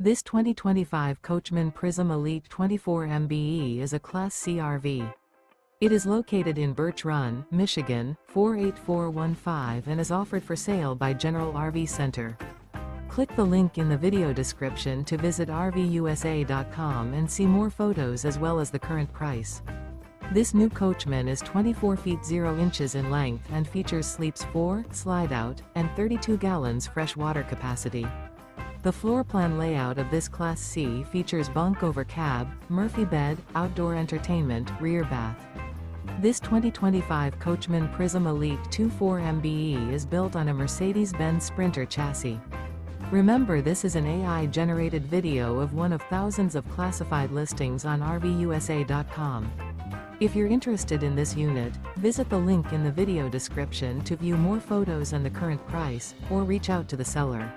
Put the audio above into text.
This 2025 Coachmen Prism Elite 24 MBE is a Class C RV. It is located in Birch Run, Michigan, 48415 and is offered for sale by General RV Center. Click the link in the video description to visit RVUSA.com and see more photos as well as the current price. This new Coachmen is 24 feet 0 inches in length and features sleeps 4, Slideout, and 32 gallons fresh water capacity. The floor plan layout of this Class C features bunk over cab, Murphy bed, outdoor entertainment, rear bath. This 2025 Coachmen Prism Elite 24 MBE is built on a Mercedes-Benz Sprinter chassis. Remember, this is an AI-generated video of one of thousands of classified listings on RVUSA.com. If you're interested in this unit, visit the link in the video description to view more photos and the current price, or reach out to the seller.